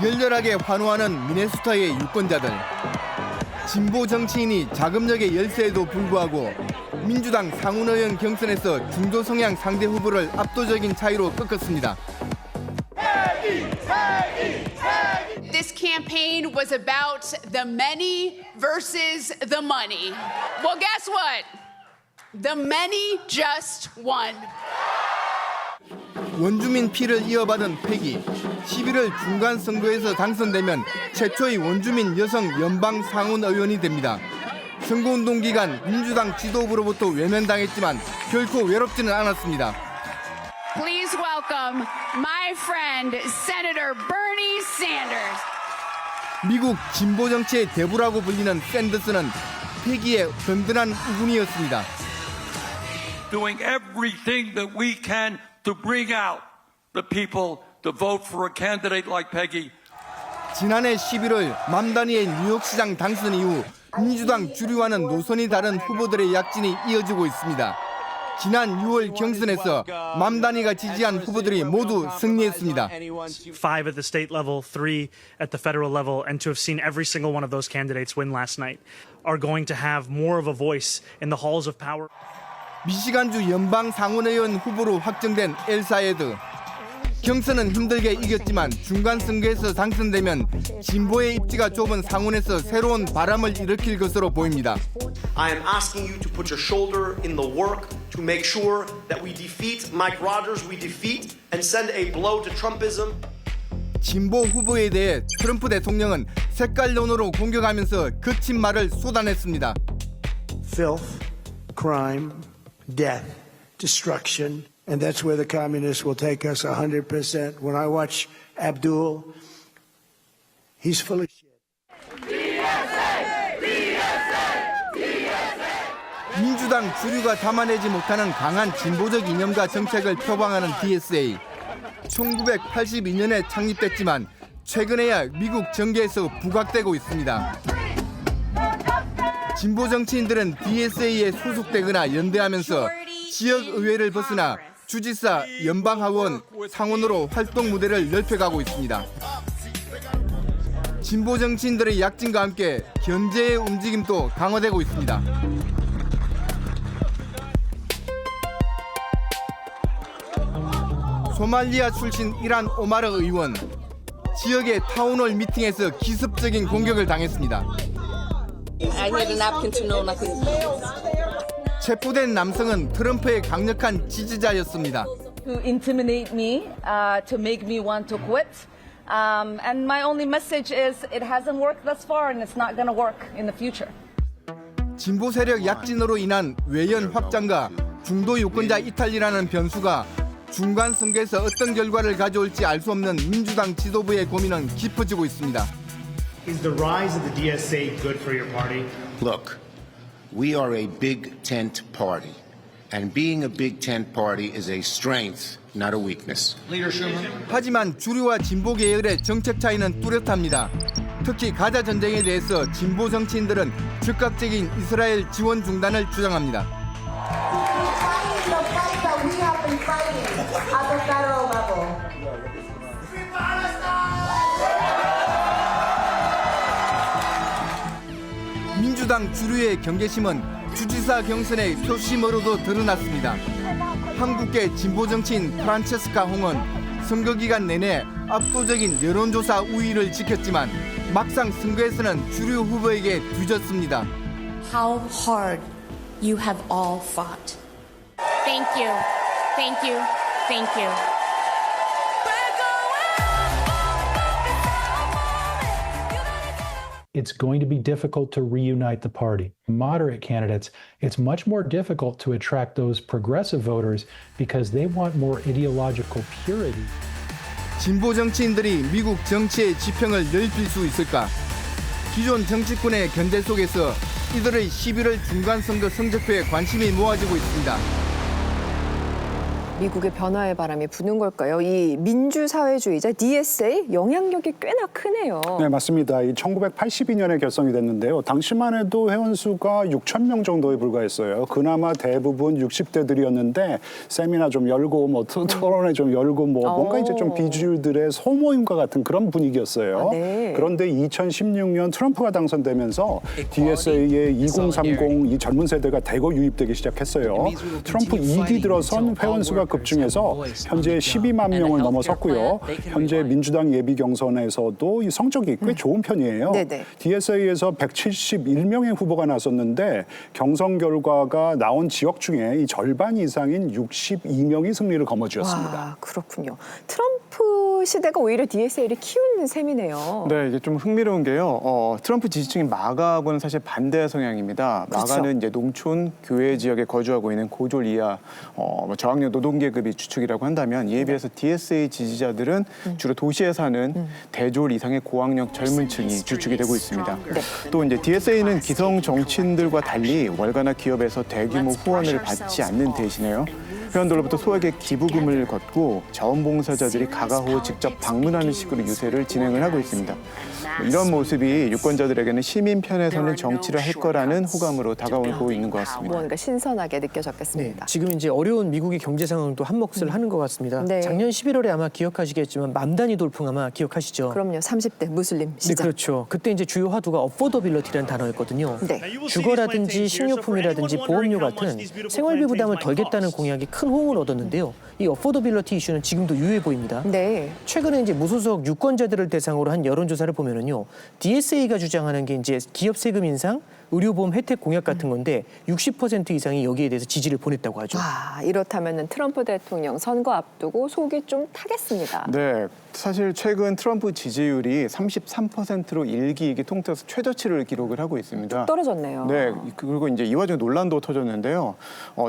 열렬하게 환호하는 미네소타의 유권자들. 진보 정치인이 자금력의 열세에도 불구하고 민주당 상원의원 경선에서 중도 성향 상대 후보를 압도적인 차이로 꺾었습니다. This campaign was about the many versus the money. Well, guess what? The many just won. 원주민 피를 이어받은 패기. 11월 중간 선거에서 당선되면 최초의 원주민 여성 연방 상원 의원이 됩니다. 선거운동 기간 민주당 지도부로부터 외면당했지만 결코 외롭지는 않았습니다. Please welcome my friend Senator Bernie Sanders. 미국 진보 정치의 대부라고 불리는 샌더스는 패기의 든든한 우군이었습니다. Doing everything that we can to bring out the people to vote for a candidate like Peggy. 지난해 11월 맘다니의 뉴욕시장 당선 이후 민주당 주류와는 노선이 다른 후보들의 약진이 이어지고 있습니다. 지난 6월 경선에서 맘다니가 지지한 후보들이 모두 승리했습니다. 5 at the state level, 3 at the federal level, and to have seen every single one of those candidates win last night are going to have more of a voice in the halls of power. 미시간주 연방 상원의원 후보로 확정된 엘사에드. 경선은 힘들게 이겼지만 중간 선거에서 당선되면 진보의 입지가 좁은 상원에서 새로운 바람을 일으킬 것으로 보입니다. I am asking you to put your shoulder in the work to make sure that we defeat Mike Rogers, we defeat and send a blow to Trumpism. 진보 후보에 대해 트럼프 대통령은 색깔론으로 공격하면서 거친 말을 쏟아냈습니다. Filth, crime, death, destruction, and that's where the communists will take us 100%. When I watch Abdul, he's full of shit. 민주당 주류가 담아내지 못하는 강한 진보적 이념과 정책을 표방하는 DSA. 1982년에 창립됐지만 최근에야 미국 정계에서 부각되고 있습니다. 진보 정치인들은 DSA에 소속되거나 연대하면서 지역 의회를 벗어나 주지사, 연방하원, 상원으로 활동 무대를 넓혀가고 있습니다. 진보 정치인들의 약진과 함께 견제의 움직임도 강화되고 있습니다. 소말리아 출신 이란 오마르 의원. 지역의 타운홀 미팅에서 기습적인 공격을 당했습니다. I need a napkin to know nothing. 체포된 남성은 트럼프의 강력한 지지자였습니다. To intimidate me, to make me want to quit. And my only message is it hasn't worked thus far and it's not going to work in the future. 진보 세력 약진으로 인한 외연 확장과 중도 유권자 이탈이라는 변수가 중간 선거에서 어떤 결과를 가져올지 알 수 없는 민주당 지도부의 고민은 깊어지고 있습니다. Is the rise of the DSA good for your party? Look, we are a big tent party, and being a big tent party is a strength, not a weakness. 하지만 주류와 진보 계열의 정책 차이는 뚜렷합니다. 특히 가자 전쟁에 대해서 진보 정치인들은 즉각적인 이스라엘 지원 중단을 주장합니다. 민주당 주류의 경계심은 주지사 경선의 표심으로도 드러났습니다. 한국계 진보 정치인 프란체스카 홍은 선거 기간 내내 압도적인 여론조사 우위를 지켰지만 막상 선거에서는 주류 후보에게 뒤졌습니다. How hard you have all fought. Thank you. Thank you. Thank you. It's going to be difficult to reunite the party. Moderate candidates, it's much more difficult to attract those progressive voters because they want more ideological purity. 진보 정치인들이 미국 정치의 지평을 넓힐 수 있을까? 기존 정치권의 견제 속에서 이들의 11월 중간선거 성적표에 관심이 모아지고 있습니다. 미국의 변화의 바람이 부는 걸까요? 이 민주사회주의자 DSA 영향력이 꽤나 크네요. 네, 맞습니다. 이 1982년에 결성이 됐는데요. 당시만 해도 회원수가 6천 명 정도에 불과했어요. 그나마 대부분 60대들이었는데 세미나 좀 열고 뭐 토론회 좀 열고 뭐 뭔가 이제 좀 비주류들의 소모임과 같은 그런 분위기였어요. 네. 그런데 2016년 트럼프가 당선되면서 DSA의 2030 이 젊은 세대가 대거 유입되기 시작했어요. 트럼프 2기 들어선 회원수가 급증해서 현재 12만 명을 넘어섰고요. 현재 민주당 예비 경선에서도 이 성적이 꽤 좋은 편이에요. DSA에서 171명의 후보가 나섰는데 경선 결과가 나온 지역 중에 이 절반 이상인 62명이 승리를 거머쥐었습니다. 와, 그렇군요. 트럼프 시대가 오히려 DSA를 키우는 셈이네요. 네, 이게 좀 흥미로운 게요. 트럼프 지지층인 마가하고는 사실 반대 성향입니다. 그렇죠. 마가는 이제 농촌, 교외 지역에 거주하고 있는 고졸 이하 저학년 노동계급이 주축이라고 한다면 이에 비해서 DSA 지지자들은 주로 도시에 사는 대졸 이상의 고학력 젊은 층이 주축이 되고 있습니다. 또 이제 DSA는 기성 정치인들과 달리 월가나 기업에서 대규모 후원을 받지 않는 대신에요. 회원들로부터 소액의 기부금을 걷고 자원봉사자들이 가가호 직접 방문하는 식으로 유세를 진행을 하고 있습니다. 이런 모습이 유권자들에게는 시민 편에서는 정치를 할 거라는 호감으로 다가오고 있는 것 같습니다. 뭔가 신선하게 느껴졌겠습니다. 지금 이제 어려운 미국의 경제 상황도 한몫을 하는 것 같습니다. 작년 11월에 아마 기억하시겠지만 맘다니 돌풍 아마 기억하시죠? 그럼요. 30대 무슬림 시작. 네, 그렇죠. 그때 이제 주요 화두가 어포더빌리티라는 단어였거든요. 주거라든지 식료품이라든지 보험료 같은 생활비 부담을 덜겠다는 공약이 큰 호응을 얻었는데요. 이 어포더빌리티 이슈는 지금도 유효해 보입니다. 최근에 이제 무소속 유권자들을 대상으로 한 여론조사를 보면은요, DSA가 주장하는 게 이제 기업 세금 인상, 의료보험 혜택 공약 같은 건데 60% 이상이 여기에 대해서 지지를 보냈다고 하죠. 와, 이렇다면 트럼프 대통령 선거 앞두고 속이 좀 타겠습니다. 네, 사실 최근 트럼프 지지율이 33%로 일기 통틀어서 최저치를 기록을 하고 있습니다. 떨어졌네요. 네, 그리고 이제 이 와중에 논란도 터졌는데요.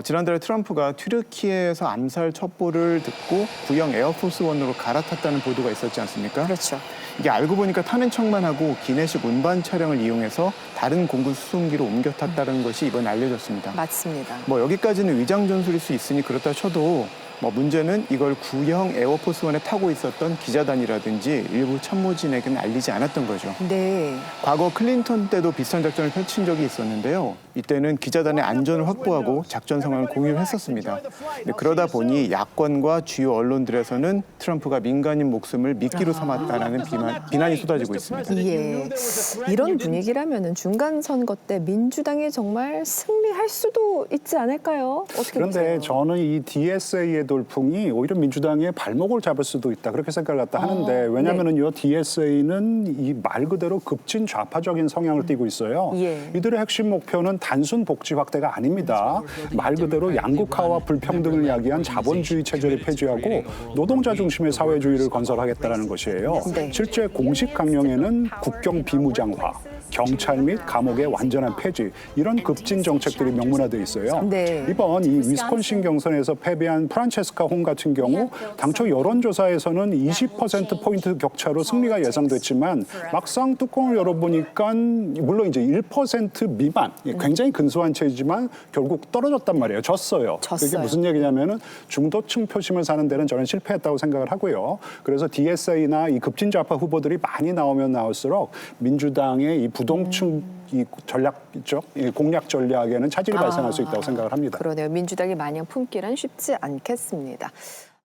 지난달에 트럼프가 튀르키예에서 암살 첩보를 듣고 구형 에어포스원으로 갈아탔다는 보도가 있었지 않습니까? 그렇죠. 이게 알고 보니까 타는 척만 하고 기내식 운반 차량을 이용해서 다른 공군 수송기로 옮겨 탔다는 것이 이번에 알려졌습니다. 맞습니다. 뭐 여기까지는 위장 전술일 수 있으니 그렇다 쳐도 뭐 문제는 이걸 구형 에어포스원에 타고 있었던 기자단이라든지 일부 참모진에게는 알리지 않았던 거죠. 과거 클린턴 때도 비슷한 작전을 펼친 적이 있었는데요. 이때는 기자단의 안전을 확보하고 작전 상황을 공유를 했었습니다. 그러다 보니 야권과 주요 언론들에서는 트럼프가 민간인 목숨을 미끼로 삼았다라는 비난이 쏟아지고 있습니다. 예, 이런 분위기라면 중간 선거 때 민주당이 정말 승리할 수도 있지 않을까요? 어떻게 그런데 보세요? 저는 이 DSA의 돌풍이 오히려 민주당의 발목을 잡을 수도 있다 그렇게 생각을 갖다 하는데 왜냐하면요 DSA는 이 말 그대로 급진 좌파적인 성향을 띠고 있어요. 이들의 핵심 목표는 단순 복지 확대가 아닙니다. 말 그대로 양극화와 불평등을 야기한 자본주의 체제를 폐지하고 노동자 중심의 사회주의를 건설하겠다는 것이에요. 실제 공식 강령에는 국경 비무장화, 경찰 및 감옥의 완전한 폐지 이런 급진 정책들이 명문화돼 있어요. 이번 이 위스콘신 경선에서 패배한 프란체스카 홍 같은 경우 당초 여론조사에서는 20%포인트 격차로 승리가 예상됐지만 막상 뚜껑을 열어보니까 물론 이제 1% 미만 굉장히 근소한 차이지만 결국 떨어졌단 말이에요. 졌어요. 그게 무슨 얘기냐면은 중도층 표심을 사는 데는 저는 실패했다고 생각을 하고요. 그래서 DSA나 이 급진 좌파 후보들이 많이 나오면 나올수록 민주당의 이 부동층 이 전략 있죠. 이 공략 전략에는 차질이 발생할 수 있다고 생각을 합니다. 그러네요. 민주당이 마냥 품기란 쉽지 않겠습니다.